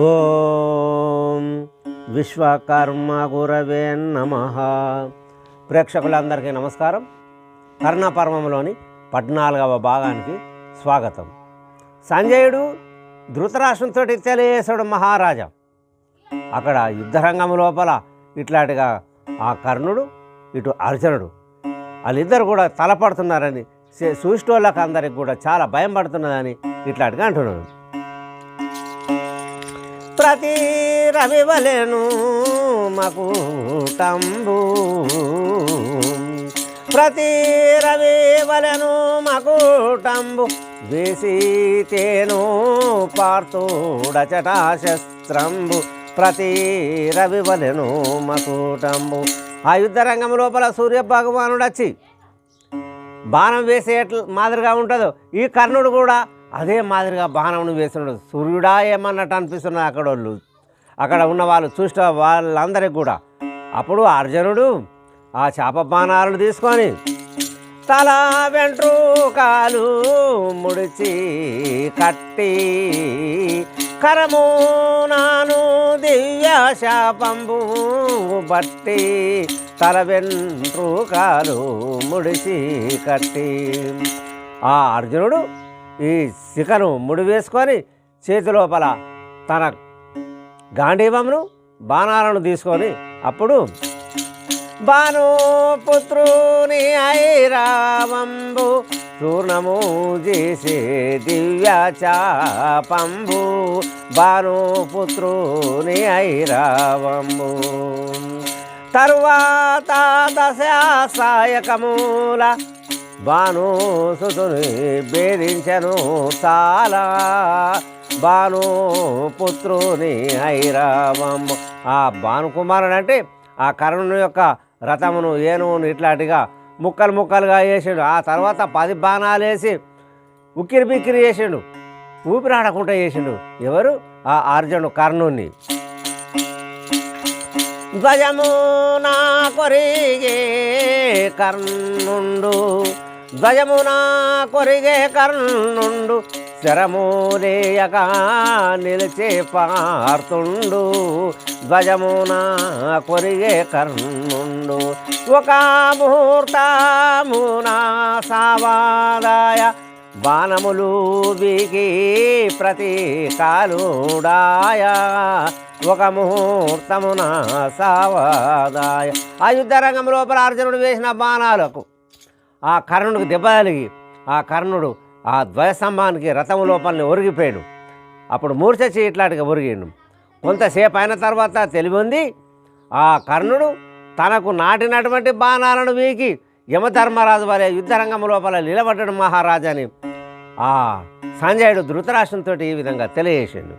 ఓం విశ్వకర్మ గురవే నమః. ప్రేక్షకులందరికీ నమస్కారం. కర్ణపర్వంలోని 14వ భాగానికి స్వాగతం. సంజయుడు ధృతరాష్ట్రంతో తెలియజేశాడు మహారాజా. అక్కడ యుద్ధరంగం లోపల ఇట్లాంటిగా ఆ కర్ణుడు ఇటు అర్జునుడు వాళ్ళిద్దరు కూడా తలపడుతున్నారని చూసేటోళ్ళకి అందరికి కూడా చాలా భయం పడుతున్నదని ఇట్లాంటిగా అంటున్నాడు. ప్రతి రవివలెను మకుటంబు, ప్రతి రవివలెను మకుటంబు, వేసితేను పార్థుడచటా శస్త్రంబు, ప్రతి రవివలెను మకుటంబు. ఆ యుద్ధ రంగం లోపల సూర్య భగవానుడు వచ్చి బాణం వేసే మాదిరిగా ఉంటుందో ఈ కర్ణుడు కూడా అదే మాదిరిగా బాణంను వేస్తున్నాడు. సూర్యుడా ఏమన్నట్టు అనిపిస్తున్నారు అక్కడ ఉన్న వాళ్ళు చూసిన వాళ్ళందరికీ కూడా. అప్పుడు అర్జునుడు ఆ చేప బాణాలను తీసుకొని తల వెంట్రుకాలు ముడిచి కట్టి కరము నాను దివ్య శాపంబు బట్టి, తల వెంట్రుకాలు ముడిచి కట్టి. ఆ అర్జునుడు ఈ శిఖను ముడి వేసుకొని చేతి లోపల తన గాంధీవమును బాణాలను తీసుకొని అప్పుడు భానుపుత్రుని ఐరావంబు చూర్ణము చేసే దివ్య చాపంబు, భానుపుత్రుని ఐరావంబు. తరువాత దశాసాయకమూల భానుసుతుని భేదించను చాలా, భానుపుత్రుని ఐరావము. ఆ భానుకుమారుడు అంటే ఆ కర్ణుని యొక్క రథమును ఏనుగును ఇట్లాంటిగా ముక్కలు ముక్కలుగా వేసాడు. ఆ తర్వాత 10 బాణాలు వేసి ఉక్కిరి బిక్కిరి చేసిండు, ఊపిరాడకుండా చేసిండు. ఎవరు? ఆ అర్జునుడు కర్ణుని. ధ్వజమునా కొరిగే కర్ణుండు, ధ్వజమునా కొరిగే కర్ణుండు, శరములేయక నిలిచే పార్తుండు, ధ్వజమునా కొరిగే కర్ణుండు. ఒక ముహూర్తమునా సావాదాయ బాణములు బీకి ప్రతీకాలుడాయ, ఒక ముహూర్తమున సావాదాయ. ఆ యుద్ధ రంగం లోపల అర్జునుడు వేసిన బాణాలకు ఆ కర్ణుడికి దెబ్బ తగిలి ఆ కర్ణుడు ఆ ధ్వజస్తంభానికి రథము లోపలని ఒరిగిపోయాడు. అప్పుడు మూర్ఛచి ఇట్లాంటిగా ఒరిగిండు. కొంతసేపు అయిన తర్వాత తెలివింది ఆ కర్ణుడు తనకు నాటినటువంటి బాణాలను వీకి యమధర్మరాజు వారి యుద్ధరంగం లోపల నిలబడ్డాడు మహారాజాని ఆ సంజయుడు ధృతరాష్ట్రంతో ఈ విధంగా తెలియజేసిండు.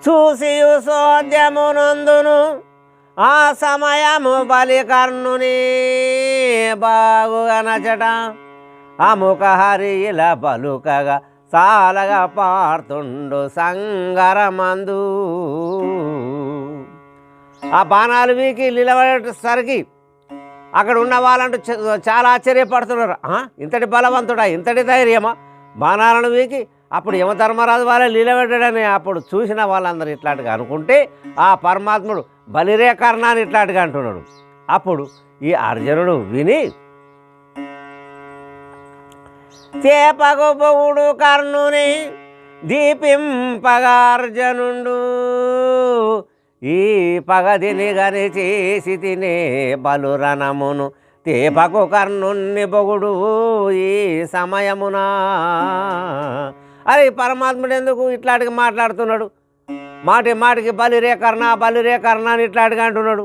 చూసి సోద్యమునందును ఆ సమయము బలికర్ణుని బాగుగా నచట, అముఖహరి ఇలా పలుకగా చాలగా పాడుతుండు సంగరమందు. ఆ బాణాలు వీకి నిలబడేసరికి అక్కడ ఉన్న వాళ్ళంటూ చాలా ఆశ్చర్యపడుతున్నారు. ఇంతటి బలవంతుడా, ఇంతటి ధైర్యమా, బాణాలను వీకి అప్పుడు యమధర్మరాజు వాళ్ళే నిలబెట్టాడని అప్పుడు చూసిన వాళ్ళందరూ ఇట్లాంటిగా అనుకుంటే ఆ పరమాత్ముడు బలిరే కర్ణాన్ని ఇట్లాంటిగా అంటున్నాడు. అప్పుడు ఈ అర్జునుడు విని చేపకు పొగుడు కర్ణుని దీపింపగా అర్జునుడు, ఈ పగదిని గని చేసి తినే బలురణమును తేపకు కర్ణుని పొగుడు ఈ సమయమునా. అరే పరమాత్ముడు ఎందుకు ఇట్లాంటిగా మాట్లాడుతున్నాడు? మాటికి బలిరే కర్ణ అని ఇట్లాంటిగా అంటున్నాడు.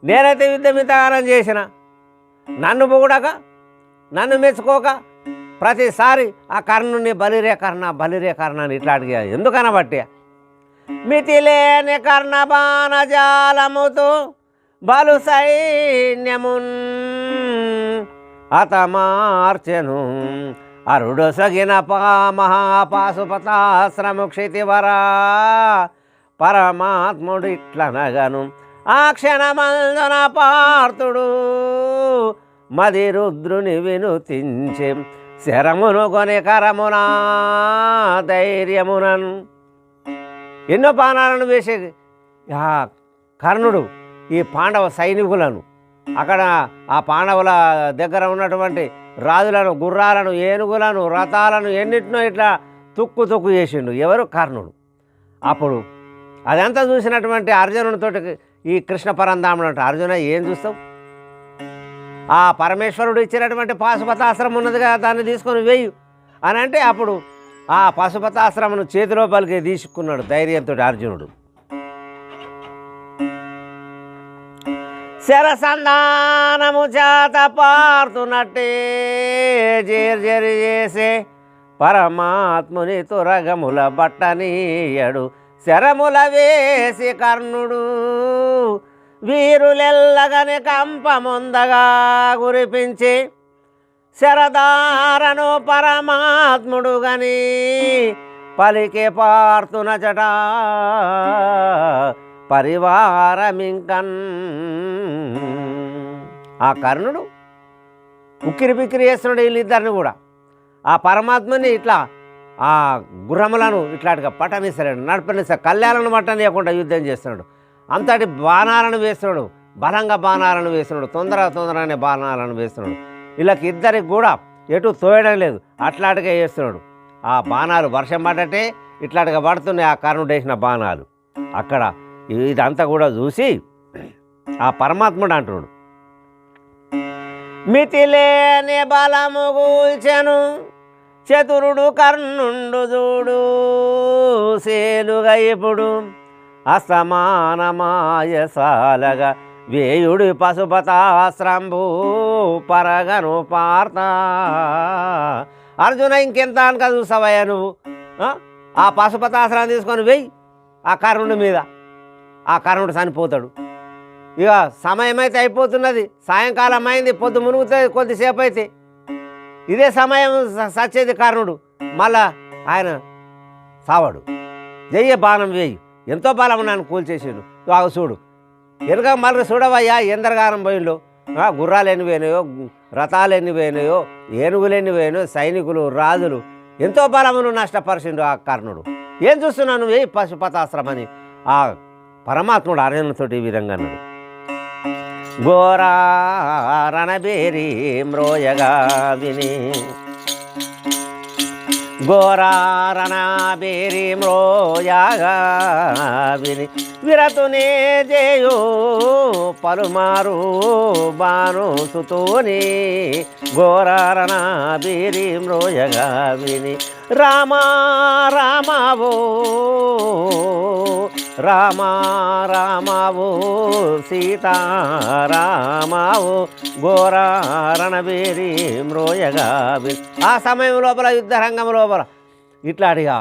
నేనైతే యుద్ధం ఇంతగానం చేసిన, నన్ను పొగుడక నన్ను మెచ్చుకోక ప్రతిసారి ఆ కర్ణుని బలిరే కర్ణ అని ఇట్లాంటిగా ఎందుకనబట్టి మితిలేని కర్ణ బాణజాలముతో బలు సైన్యమున్ అతమార్చెను, అరుడు సగిన మహాపాశుపతాశ్రముక్షితివరా. పరమాత్ముడు ఇట్లనగను ఆ క్షణమందున పార్థుడు మది రుద్రుని వినుతించె, శరమును కొని కరమునా ధైర్యమునన్ ఎన్నో బాణాలను వేసే ఆ కర్ణుడు ఈ పాండవ సైనికులను అక్కడ ఆ పాండవుల దగ్గర ఉన్నటువంటి రాజులను, గుర్రాలను, ఏనుగులను, రథాలను ఎన్నిటినో ఇట్లా తుక్కు తుక్కు చేసిండు ఎవరు? కర్ణుడు. అప్పుడు అదంతా చూసినటువంటి అర్జునుడితో ఈ కృష్ణ పరంధాముడు అంటే, అర్జున ఏం చూస్తావు? ఆ పరమేశ్వరుడు ఇచ్చినటువంటి పాశుపతాస్త్రం ఉన్నది కదా, దాన్ని తీసుకొని వేయు అని అంటే అప్పుడు ఆ పాశుపతాస్త్రమును చేతిలో పలికి తీసుకున్నాడు ధైర్యంతో అర్జునుడు. శరసంధానము చేత పారుతున్నట్టే జేర్జరి చేసే పరమాత్ముని తురగముల బట్టనీయడు శరముల వేసి కర్ణుడు వీరులెల్లగని కంపముందగా గురిపించి శరదారను పరమాత్ముడు గని పలికే పార్తునచట పరివారమింకన్. ఆ కర్ణుడు ఉక్కిరి పిక్కిరి చేస్తున్నాడు వీళ్ళిద్దరిని కూడా. ఆ పరమాత్మని ఇట్లా ఆ గుర్రములను ఇట్లాంటిగా పట్టనిస్తాడు, నడపనిస్తాడు, కళ్యాణను పట్టనీయకుండా యుద్ధం చేస్తున్నాడు. అంతటి బాణాలను వేస్తున్నాడు, బలంగా బాణాలను వేస్తున్నాడు, తొందరగానే బాణాలను వేస్తున్నాడు. వీళ్ళకి ఇద్దరికి కూడా ఎటు తోయడం లేదు, అట్లాంటిగా వేస్తున్నాడు. ఆ బాణాలు వర్షం పడ్డట్టే ఇట్లాంటిగా పడుతున్నాయి ఆ కర్ణుడు వేసిన బాణాలు. అక్కడ ఇదంతా కూడా చూసి ఆ పరమాత్ముడు అంటున్నాడు, మితిలేని బలము గూల్చెను చతురుడు కర్ణుండు చూడు సేలుగా ఇప్పుడు అసమానమాయసాలగా వేయుడి పశుపతాస్త్రంబు పరగను పార్త. అర్జున ఇంకెంత అనక చూసావయ్యా నువ్వు? ఆ పశుపతాస్త్రం తీసుకొని వెయ్యి ఆ కర్ణుడి మీద. ఆ కర్ణుడు చనిపోతాడు. ఇక సమయం అయితే అయిపోతున్నది, సాయంకాలం అయింది, పొద్దు మునుగుతుంది కొద్దిసేపు అయితే. ఇదే సమయం సచ్చేది కర్ణుడు, మళ్ళా ఆయన సావడు. జయ్య బాణం వేయి, ఎంతో బలం నన్ను కూల్చేసాడు. ఆగు చూడు, వెనుక మళ్ళీ చూడవయ్యా ఎందరగానం పోయిండు. గుర్రాలు ఎన్ని పోయినాయో, రథాలు ఎన్ని పోయినాయో, ఏనుగులు ఎన్ని పోయినాయో, సైనికులు, రాజులు, ఎంతో బలమును నష్టపరిచిండు ఆ కర్ణుడు. ఏం చూస్తున్నాను వేయి పశుపతాస్త్రం అని ఆ పరమాత్ముడు అర్జునుడితోటి ఈ విధంగా అన్నాడు. ఘోరా రణబేరి మ్రోయగా విని ఘోరారణబేరి మ్రోయగా విని విరతునే చేయు పలుమారు బాను సుతోని ఘోరారణబేరి మ్రోయగా విని రామా రామావో రామా రామావో సీతారామావో ఘోరారణబేరి మ్రోయగా విని. ఆ సమయం లోపల యుద్ధ రంగం లోపల ఇట్లాంటిగా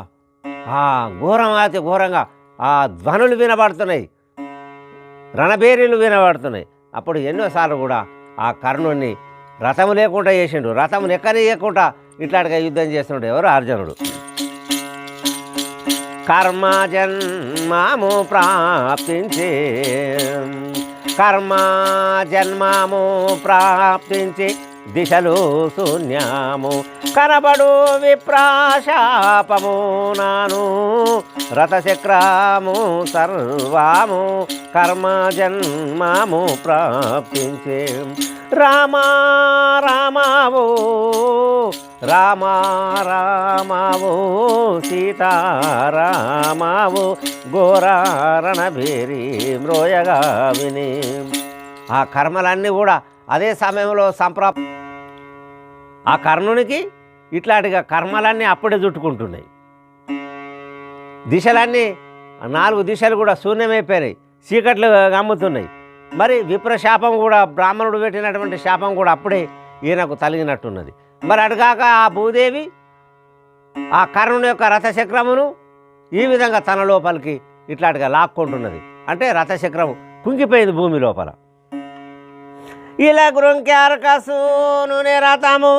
ఆ ఘోరం అతి ఘోరంగా ఆ ధ్వనులు వినబడుతున్నాయి, రణబేరీలు వినబడుతున్నాయి. అప్పుడు ఎన్నోసార్లు కూడా ఆ కర్ణుడిని రథము లేకుండా చేసిండు, రథమును ఎక్కనియకుండా ఇట్లాంటిగా యుద్ధం చేస్తున్నాడు ఎవరు? అర్జునుడు. కర్మ జన్మము ప్రాప్తించే కర్మ జన్మము ప్రాప్తించి దిశలు శూన్యము కనబడు విప్రాశాపము నాను రథచక్రము సర్వము కర్మ జన్మము ప్రాప్తించే రామా రామావో రామా రామావో సీతారామావో ఘోరారణబేరి మ్రోయగా విని. ఆ కర్మలన్నీ కూడా అదే సమయంలో ఆ కర్ణునికి ఇట్లాంటిగా కర్మలన్నీ అప్పుడే చుట్టుకుంటున్నాయి. దిశలన్నీ 4 దిశలు కూడా శూన్యమైపోయినాయి, చీకట్లు గమ్ముతున్నాయి. మరి విప్రశాపం కూడా, బ్రాహ్మణుడు పెట్టినటువంటి శాపం కూడా అప్పుడే ఈయనకు తలిగినట్టున్నది. మరి అటుగాక ఆ భూదేవి ఆ కర్ణుని యొక్క రథచక్రమును ఈ విధంగా తన లోపలికి ఇట్లాంటిగా లాక్కుంటున్నది. అంటే రథచక్రము కుంగిపోయింది భూమి లోపల. ఇలా గృంక్యార్కసూనుని రథము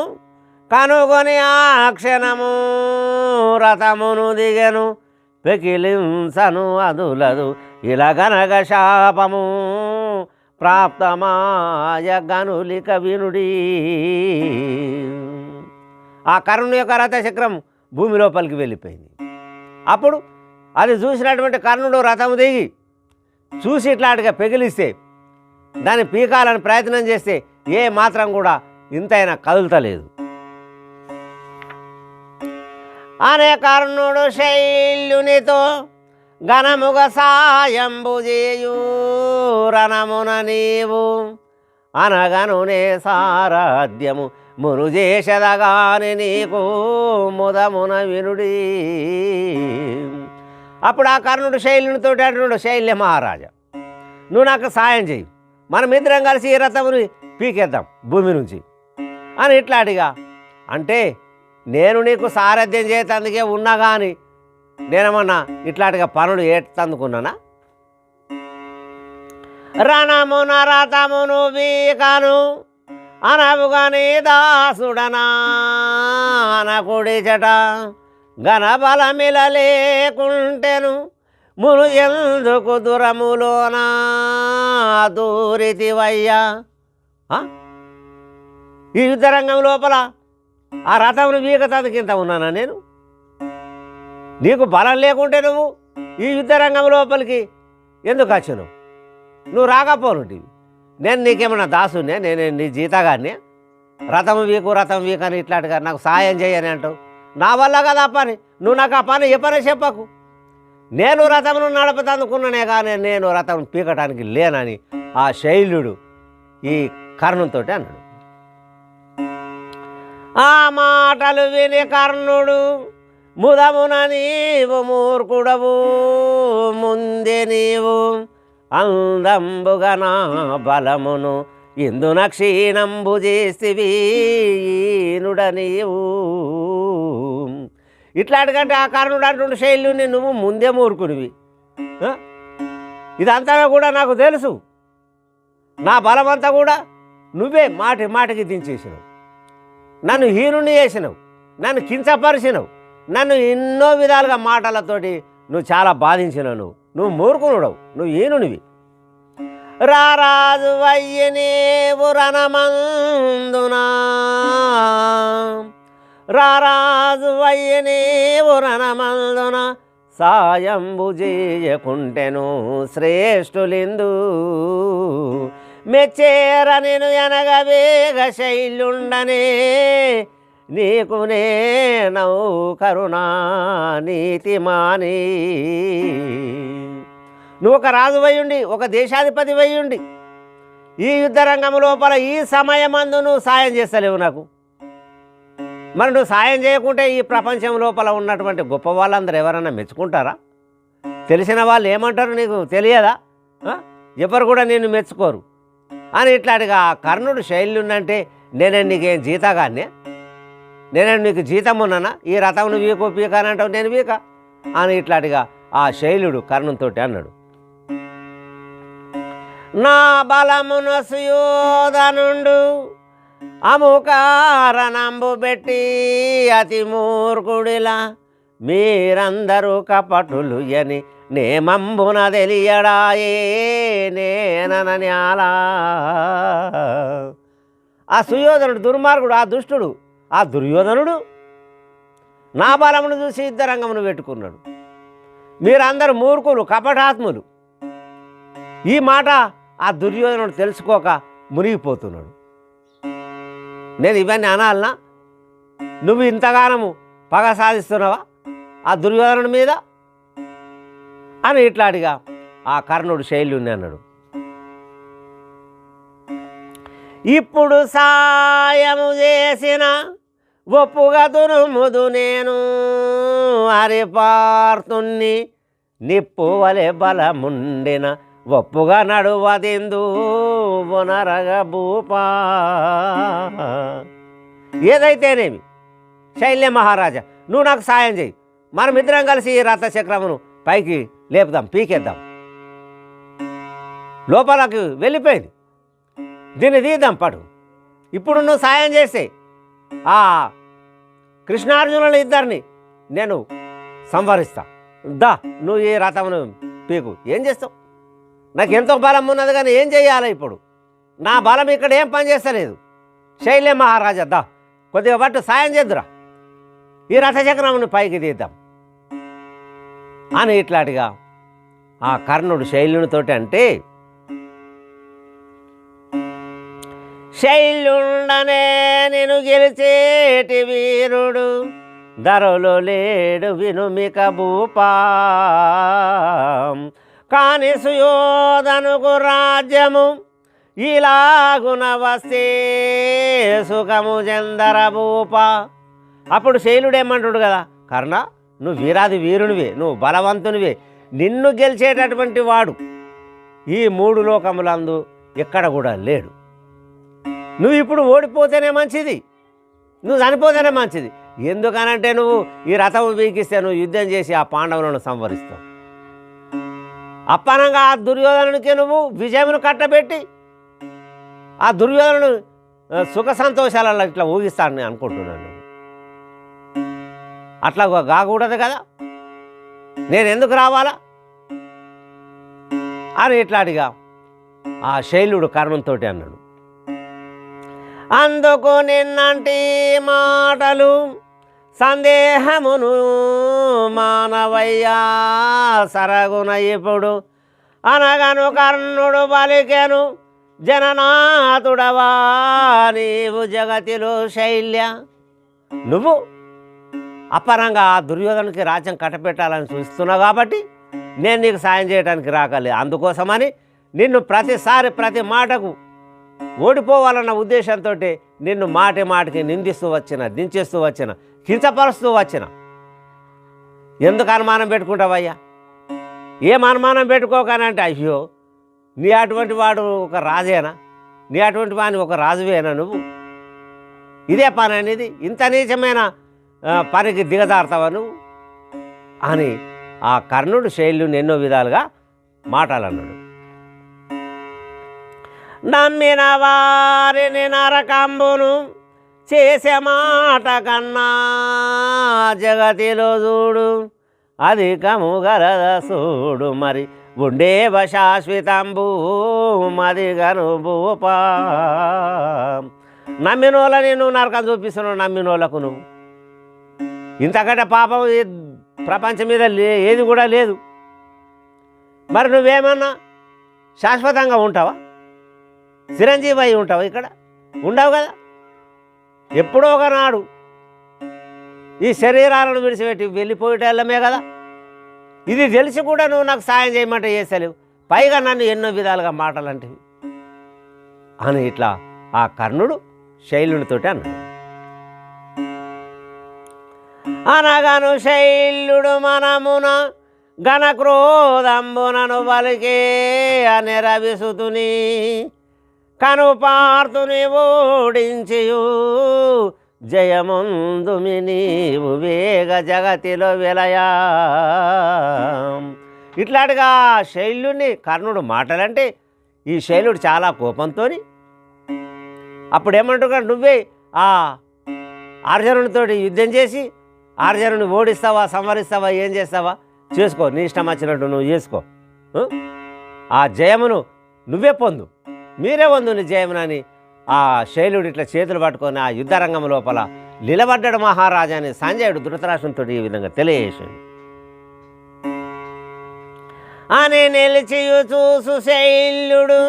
కనుగొని ఆ క్షణము రథమును దిగను పెకిలింసను అదులదు ఇలాగనగ శాపము ప్రాప్తమాయ గనులిక వినుడి. ఆ కర్ణుని యొక్క రథచక్రం భూమి లోపలికి వెళ్ళిపోయింది. అప్పుడు అది చూసినటువంటి కర్ణుడు రథం దిగి చూసి ఇట్లాంటిగా పెగిలిస్తే దాన్ని పీకాలని ప్రయత్నం చేస్తే ఏ మాత్రం కూడా ఇంతైనా కదులుతలేదు. అనే కర్ణుడు శైల్యునితో ఘనముగ సాయంబు చేయు రణమున నీవు అనగనునే సారాధ్యము మును చేసెదగాని నీకు ముదమున వినుడి. అప్పుడు ఆ కర్ణుడు శైలునితో అంటున్నాడు, శైల్య మహారాజా నువ్వు నాకు సాయం చేయి, మనమిద్దరం కలిసి ఈ రథముని పీకేద్దాం భూమి నుంచి అని ఇట్లాంటిగా అంటే నేను నీకు సారథ్యం చేతందుకే ఉన్నా కానీ నేనేమన్నా ఇట్లాంటిగా పనులు ఏతందుకున్నానా? రణమున రథమును వీకను అనవుగాని దాసుడనా అనకుడి చట ఘనబలమిల లేకుంటెను మును ఎందుకు దురములోనా దూరితివయ్యా. ఈ యుద్ధరంగం లోపల ఆ రథమును వీకతందుకింత ఉన్నానా నేను? నీకు బలం లేకుంటే నువ్వు ఈ యుద్ధరంగం లోపలికి ఎందుకు వచ్చాను? నువ్వు రాకపోనుంటివి. నేను నీకేమన్నా దాసునే? నేను నీ జీతగానే? రథం వీకు అని ఇట్లాంటిగా నాకు సాయం చేయని అంటావు. నా వల్ల కదా ఆ పని. నువ్వు నాకు ఆ పని ఏ పని చెప్పకు. నేను రథమును నడపతందుకున్నానే కానీ నేను రథం పీకటానికి లేనని ఆ శైల్యుడు ఈ కర్ణునితో అన్నాడు. ఆ మాటలు విని కర్ణుడు ముదమున నీవు మూర్ఖుడవు ముందే నీవు అందంబుగా నా బలమును ఇందున క్షీణంబు చేసివీనుడ నీవు. ఇట్లాంటికంటే ఆ కర్ణుడు అంటుండు శైల్యుని నువ్వు ముందే మూర్ఖునివి. ఇదంతా కూడా నాకు తెలుసు. నా బలమంతా కూడా నువ్వే మాటికి దించేసినావు. నన్ను హీనుని చేసినావు, నన్ను కించపరిచినావు, నన్ను ఎన్నో విధాలుగా మాటలతోటి నువ్వు చాలా బాధించినావు. నువ్వు మూర్ఖునుడవు, నువ్వు హీనునివి. రారాజు వయ్యనేవు రణమందునా రారాజు వయ్యనేవు రణమందున సాయంబు చేయకుంటెను శ్రేష్ఠులిందు మెచ్చేర నేను ఎనగవేగ శైలుండనే నీకు నేనౌ కరుణా నీతి మాని. నువ్వు ఒక రాజు వయ్యుండి, ఒక దేశాధిపతి వయ్యుండి ఈ యుద్ధరంగం లోపల ఈ సమయమందు నువ్వు సాయం చేస్తలేవు నాకు. మరి నువ్వు సాయం చేయకుంటే ఈ ప్రపంచం లోపల ఉన్నటువంటి గొప్ప వాళ్ళందరూ ఎవరన్నా మెచ్చుకుంటారా? తెలిసిన వాళ్ళు ఏమంటారు నీకు తెలియదా? ఎవరు కూడా నేను మెచ్చుకోరు అని ఇట్లాంటిగా ఆ కర్ణుడు శైల్యుండంటే నేనే నీకేం జీతగానే? నేనే నీకు జీతం ఉన్నానా? ఈ రథంను వీకు పీకానంటావు, నేను వీక అని ఇట్లాంటిగా ఆ శైలుడు కర్ణునితో అన్నాడు. నా బలమును సుయోధనుండు అముకారణంబు పెట్టి అతి మూర్ఖుడిలా మీరందరూ కపటులు అని నేమంబున తెలియడాయే నేననన్యాలా. ఆ సుయోధనుడు దుర్మార్గుడు, ఆ దుష్టుడు, ఆ దుర్యోధనుడు నా బలమును చూసి యుద్ధరంగమును పెట్టుకున్నాడు. మీరందరూ మూర్ఖులు, కపటాత్ములు. ఈ మాట ఆ దుర్యోధనుడు తెలుసుకోక మునిగిపోతున్నాడు. నేను ఇవన్నీ అనాలనా? నువ్వు ఇంతగానము పగ సాధిస్తున్నావా ఆ దుర్యోధనుడి మీద అని ఇట్లాంటిగా ఆ కర్ణుడు శైల్యుని అన్నాడు. ఇప్పుడు సాయము చేసిన ఒప్పుగా దునుముదు నేను హరిపార్తుణ్ణి నిప్పు వలె బలముండిన ఒప్పుగా నడువదెందు వనరగ భూపా. ఏదైతేనేమి శైల్య మహారాజా నువ్వు నాకు సాయం చేయి, మనమిద్దరం కలిసి ఈ రథచక్రమును పైకి లేపుదాం, పీకేద్దాం. లోపలికి వెళ్ళిపోయింది, దీన్ని తీద్దాం పడు. ఇప్పుడు నువ్వు సాయం చేస్తే ఆ కృష్ణార్జునుల ఇద్దరిని నేను సంవరిస్తా. దా నువ్వు ఈ రథమును పీకు. ఏం చేస్తావు? నాకు ఎంతో బలం ఉన్నది కానీ ఏం చెయ్యాలి ఇప్పుడు? నా బలం ఇక్కడ ఏం పని చేస్తలేదు. శైల్య మహారాజా దా కొద్దిగా పట్టు, సాయం చేద్దురా, ఈ రథచక్రమును పైకి తీద్దాం. అని ఇట్లాంటిగా ఆ కర్ణుడు శైలునితోటి అంటే, శైలుండనే నేను గెలిచేటి వీరుడు ధరలో లేడు వినుమిక భూపా, కాని సుయోధనుకు రాజ్యము ఇలాగున వస్తే సుఖము జందర భూప. అప్పుడు శైలుడేమంటుడు కదా, కర్ణ నువ్వు వీరాది వీరునివే, నువ్వు బలవంతునివే, నిన్ను గెలిచేటటువంటి వాడు ఈ 3 లోకములందు ఎక్కడ కూడా లేడు. నువ్వు ఇప్పుడు ఓడిపోతేనే మంచిది, నువ్వు చనిపోతేనే మంచిది. ఎందుకనంటే నువ్వు ఈ రథము వీకిస్తే నువ్వు యుద్ధం చేసి ఆ పాండవులను సంవరిస్తావు. అప్పనంగా ఆ దుర్యోధనునికి నువ్వు విజయమును కట్టబెట్టి ఆ దుర్యోధనుడు సుఖ సంతోషాలలో ఇట్లా ఊగిస్తాడని అనుకుంటున్నాను. అట్లా కాకూడదు కదా, నేను ఎందుకు రావాలా అని ఇట్లాంటిగా ఆ శైలుడు కర్ణంతో అన్నాడు. అందుకు నిన్నంటి మాటలు సందేహమును మానవయ్యా సరగున ఇప్పుడు అనగను కర్ణుడు పలికెను, జననాథుడవా నీవు జగతిలో శైల్య. నువ్వు అపరంగా ఆ దుర్యోధనునికి రాజ్యం కట్టపెట్టాలని చూస్తున్నావు కాబట్టి నేను నీకు సాయం చేయడానికి రాకలే. అందుకోసమని నిన్ను ప్రతిసారి ప్రతి మాటకు ఓడిపోవాలన్న ఉద్దేశంతో నిన్ను మాటికి నిందిస్తూ వచ్చిన, దించేస్తూ వచ్చిన, కించపరుస్తూ వచ్చిన. ఎందుకు అనుమానం పెట్టుకుంటావయ్యా? ఏం అనుమానం పెట్టుకోకనంటే, అయ్యో నీ అటువంటి వాడు ఒక రాజేనా, నీ అటువంటి వాడిని ఒక రాజువేనా నువ్వు? ఇదే పని అనేది, ఇంత నీచమైన పనికి దిగజారుతావా నువ్వు అని ఆ కర్ణుడు శైలుని ఎన్నో విధాలుగా మాటలన్నాడు. నమ్మిన వారిని నరకంబును చేసే మాట కన్నా జగతిలో చూడు అధికము గలద చూడు, మరి ఉండేవ శాశ్వతంబు మదిగను భూపా. నమ్మినోళ్ళని నువ్వు నరకం చూపిస్తున్నావు, నమ్మినోళ్ళకు నువ్వు. ఇంతకంటే పాపం ప్రపంచం మీద ఏది కూడా లేదు. మరి నువ్వేమన్నా శాశ్వతంగా ఉంటావా? చిరంజీవి అయి ఉంటావు? ఇక్కడ ఉండవు కదా. ఎప్పుడో ఒకనాడు ఈ శరీరాలను విడిచిపెట్టి వెళ్ళిపోయేటల్లమే కదా. ఇది తెలిసి కూడా నువ్వు నాకు సాయం చేయమంటే చేసలేవు, పైగా నన్ను ఎన్నో విధాలుగా మాటలంటివి అని ఇట్లా ఆ కర్ణుడు శైలునితోటి అన్నాడు. అనగను శైలుడు మనమున ఘనక్రోధంబునను బలికే అనే రవిసుతుని కనుపార్తుని ఓడించియు జయముందుమి నీవు వేగ జగతిలో వెలయా. ఇట్లాంటిగా శైలుని కర్ణుడు మాటలంటే ఈ శైలుడు చాలా కోపంతో అప్పుడు ఏమంటున్నాడు, నువ్వే ఆ అర్జునునితోటి యుద్ధం చేసి అర్జునుని ఓడిస్తావా, సంవరిస్తావా, ఏం చేస్తావా చేసుకో, నీ ఇష్టం వచ్చినట్టు నువ్వు చేసుకో, ఆ జయమును నువ్వే పొందు, మీరే పొందు నీ జయమునని ఆ శైలుడు ఇట్లా చేతులు పట్టుకొని ఆ యుద్ధరంగం లోపల నిలబడ్డాడు మహారాజా అని సంజయుడు ధృతరాష్ట్రంతో ఈ విధంగా తెలియజేశాడు. అని నిలిచియు చూసు శైల్యుడు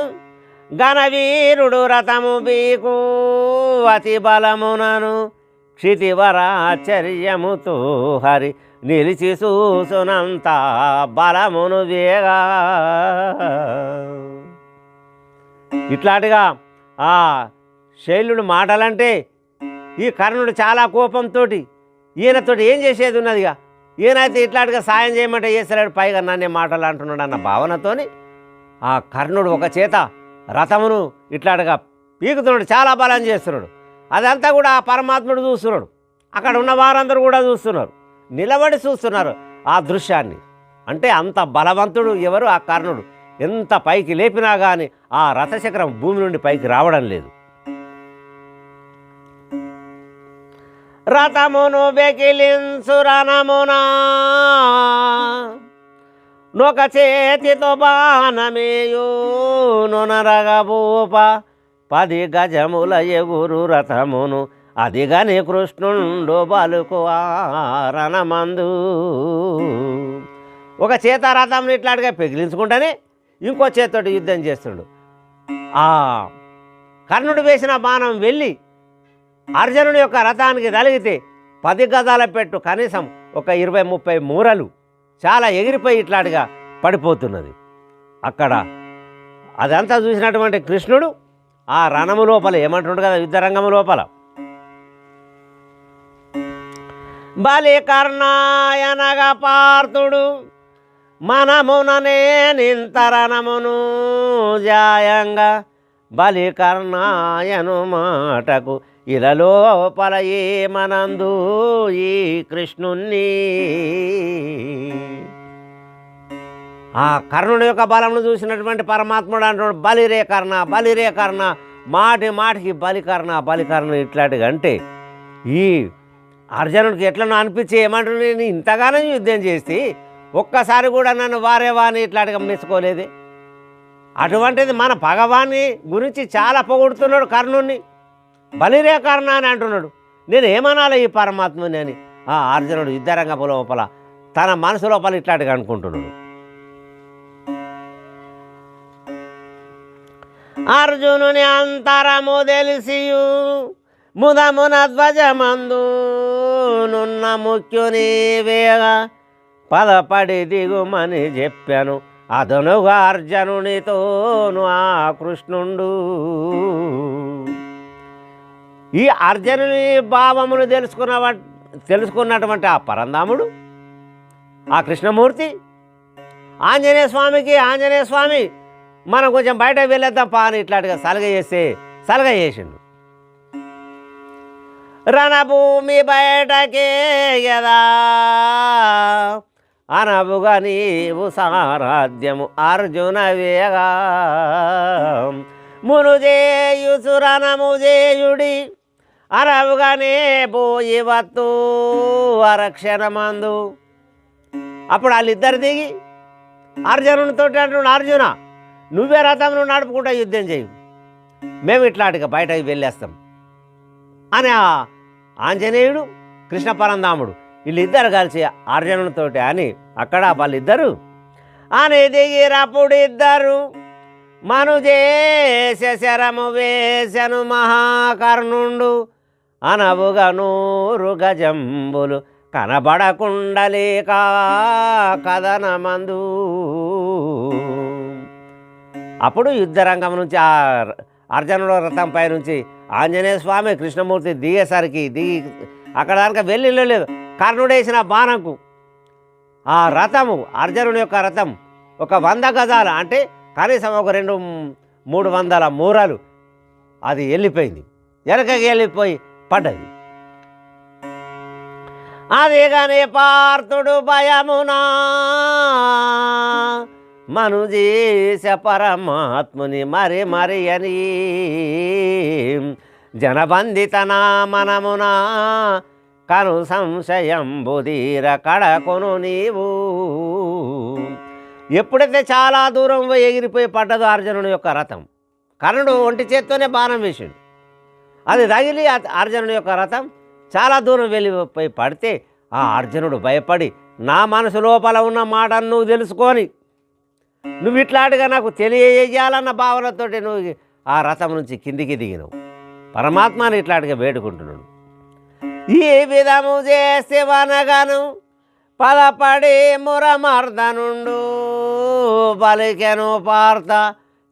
ఘనవీరుడు రథము బీకు అతి బలమునను క్షితివరాచర్యముతో హరి నిలిచి చూసునంత బలమును వేగా. ఇట్లాంటిగా ఆ శైలుడు మాటలంటే ఈ కర్ణుడు చాలా కోపంతో ఈయనతోటి ఏం చేసేది ఉన్నదిగా, ఈయనైతే ఇట్లాంటిగా సాయం చేయమంటే చేస్తాడు, పైగా నన్నే మాటలు అంటున్నాడు అన్న భావనతోని ఆ కర్ణుడు ఒక చేత రథమును ఇట్లాంటిగా పీకుతున్నాడు, చాలా బలం చేస్తున్నాడు. అదంతా కూడా ఆ పరమాత్ముడు చూస్తున్నాడు, అక్కడ ఉన్న వారందరూ కూడా చూస్తున్నారు, నిలబడి చూస్తున్నారు ఆ దృశ్యాన్ని. అంటే అంత బలవంతుడు ఎవరు? ఆ కర్ణుడు. ఎంత పైకి లేపినా కానీ ఆ రథచక్రం భూమి నుండి పైకి రావడం లేదు. రథమును బెకిలించు రణమునా నొక చేతితో బాణమేయు నొనరగబూప 10 గజముల ఎగురు రథమును అదిగని కృష్ణుండు బలుకు రణమందు. ఒక చేత రథంని ఇట్లాంటిగా పెగిలించుకుంటేనే ఇంకో చేతితోటి యుద్ధం చేస్తుండు. ఆ కర్ణుడు వేసిన బాణం వెళ్ళి అర్జునుడి యొక్క రథానికి తలిగితే 10 గజాల పెట్టు కనీసం ఒక 20-30 మూరలు చాలా ఎగిరిపోయి ఇట్లాంటిగా పడిపోతున్నది. అక్కడ అదంతా చూసినటువంటి కృష్ణుడు ఆ రణము లోపల ఏమంటుండు కదా, యుద్ధరంగము లోపల బలికర్ణాయనగా పార్థుడు మనముననే నింతరణమును జాయంగా బలికర్ణాయను మాటకు ఇలలోపల ఏమనందు ఈ కృష్ణుణ్ణి. ఆ కర్ణుడి యొక్క బలమును చూసినటువంటి పరమాత్ముడు అంటున్నాడు, బలిరే కర్ణ బలిరే కర్ణ, మాటి మాటికి బలికర్ణ బలికర్ణ ఇట్లాంటిగా. అంటే ఈ అర్జునుడికి ఎట్లనో అనిపించి ఏమంటున్నా, నేను ఇంతగానో యుద్ధం చేసి ఒక్కసారి కూడా నన్ను వారేవాని ఇట్లాంటిగా మెచ్చుకోలేదే. అటువంటిది మన భగవాన్ని గురించి చాలా పొగుడుతున్నాడు కర్ణుణ్ణి, బలిరే కర్ణ అని అంటున్నాడు. నేను ఏమనాలి ఈ పరమాత్మని అని ఆ అర్జునుడు యుద్ధరంగ లోపల తన మనసు లోపల ఇట్లాంటిగా అనుకుంటున్నాడు. అర్జునుని అంతరము తెలిసియు ముదమున ధ్వజమందు నున్న ముఖ్యుని వేగ పదపడి దిగుమని చెప్పాను అదనుగా అర్జునునితోను ఆ కృష్ణుండు. ఈ అర్జునుని భావమును తెలుసుకున్నటువంటి ఆ పరంధాముడు ఆ కృష్ణమూర్తి ఆంజనేయ స్వామి మనం కొంచెం బయట వెళ్ళేద్దాం పా అని ఇట్లాంటిగా సలగ చేసిండు. రణభూమి బయటకే యదా అనవుగా నీవు సారాధ్యము అర్జున వేగా మునుజేయుసు రణము జేయుడి అనవుగానే పోయి వత్తు అరక్షణమందు. అప్పుడు వాళ్ళిద్దరు దిగి అర్జునునితో అంటున్నాడు, అర్జున నువ్వే రథంను నడుపుకుంటా యుద్ధం చేయు, మేము ఇట్లాంటిగా బయటకు వెళ్ళేస్తాం అని ఆ ఆంజనేయుడు కృష్ణ పరంధాముడు వీళ్ళిద్దరు కలిసి అర్జునునితోటి అని అక్కడ వాళ్ళిద్దరు అని దిగిరప్పుడు ఇద్దరు మనుజేస శరము వేసను మహాకర్ణుండు అనవుగా 100 గజంబులు కనబడకుండలేక కథనమందు. అప్పుడు యుద్ధరంగం నుంచి ఆ అర్జునుడు రథంపై నుంచి ఆంజనేయ స్వామి కృష్ణమూర్తి దిగి అక్కడ దాకా వెళ్ళలేదు. కర్ణుడు వేసిన బాణంకు ఆ రథము అర్జునుడి యొక్క రథం ఒక 100 గజాలు అంటే కనీసం ఒక 200-300 మూరలు అది వెళ్ళిపోయింది, వెనకకి వెళ్ళిపోయి పడ్డది. అదేగానే పార్థుడు భయమునా మనుజేస పరమాత్ముని మరి అని జనబంధితనా మనమునా కను సంశయం బుధీర కడకొను నీవు. ఎప్పుడైతే చాలా దూరం ఎగిరిపోయి పడ్డదో అర్జునుడి యొక్క రథం, కర్ణుడు ఒంటి చేత్తోనే బాణం వేసాడు, అది తగిలి అర్జునుడి యొక్క రథం చాలా దూరం వెళ్ళిపోయి పడితే ఆ అర్జునుడు భయపడి నా మనసు లోపల ఉన్న మాటను నువ్వు తెలుసుకొని నువ్వు ఇట్లాంటిగా నాకు తెలియజేయాలన్న భావనతోటి నువ్వు ఆ రథం నుంచి కిందికి దిగినవు. పరమాత్మని ఇట్లాంటిగా వేడుకుంటున్నాడు. ఈ విధము చేస్తే వనగను పదపడి మురమర్దనుండు పలికెను పార్త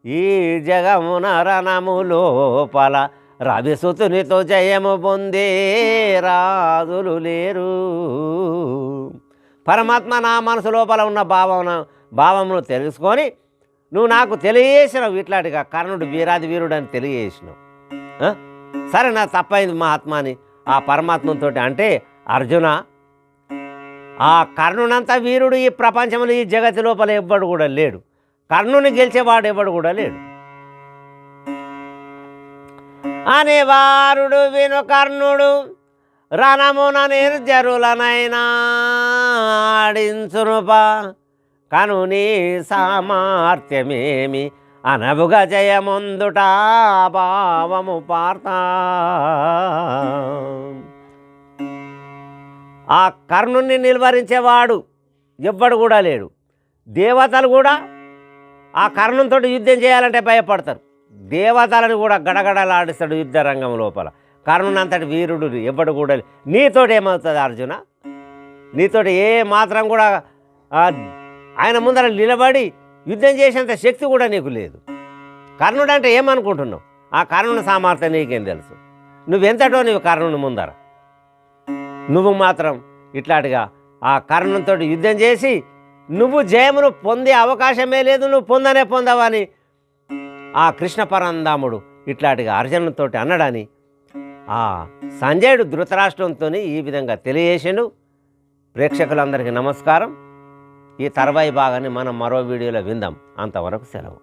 ఈ జగమున రణము లోపల రవిసుతునితో జయము పొందే రాజులు లేరు. పరమాత్మ నా మనసు లోపల ఉన్న భావమును తెలుసుకొని నువ్వు నాకు తెలియజేసినావు, ఇట్లాంటిగా కర్ణుడు వీరాది వీరుడు అని తెలియజేసినావు. సరే నా తప్పైంది మహాత్మాని ఆ పరమాత్మతో అంటే అర్జున ఆ కర్ణునంత వీరుడు ఈ ప్రపంచంలో ఈ జగతి లోపల ఎవ్వడు కూడా లేడు, కర్ణుని గెలిచేవాడు ఎవడు కూడా లేడు అనేవారుడు విను కర్ణుడు రణమున నిర్జరులనైనా ఆడించునుపా కను నీ సామర్థ్యమేమి అనవుగా జయముందుట భావము పార్త. ఆ కర్ణుణ్ణి నిలువరించేవాడు ఎవ్వడు కూడా లేడు, దేవతలు కూడా ఆ కర్ణంతో యుద్ధం చేయాలంటే భయపడతారు. దేవతలను కూడా గడగడలాడిస్తాడు యుద్ధ రంగం లోపల. కర్ణునంతటి వీరుడు ఎవ్వడు కూడా నీతోటి ఏమవుతుంది అర్జున? నీతోటి ఏ మాత్రం కూడా ఆయన ముందర నిలబడి యుద్ధం చేసేంత శక్తి కూడా నీకు లేదు. కర్ణుడు అంటే ఏమనుకుంటున్నావు? ఆ కర్ణుని సామర్థ్యం నీకేం తెలుసు? నువ్వెంతటో నువ్వు కర్ణుని ముందర. నువ్వు మాత్రం ఇట్లాంటిగా ఆ కర్ణంతో యుద్ధం చేసి నువ్వు జయమును పొందే అవకాశమే లేదు, నువ్వు పొందనే పొందవని ఆ కృష్ణ పరంధాముడు ఇట్లాంటిగా అర్జునుతో అన్నడని ఆ సంజయుడు ధృతరాష్ట్రంతో ఈ విధంగా తెలియజేసాడు. ప్రేక్షకులందరికీ నమస్కారం. ఈ తర్వాయి భాగాన్ని మనం మరో వీడియోలో విందాం. అంతవరకు సెలవు.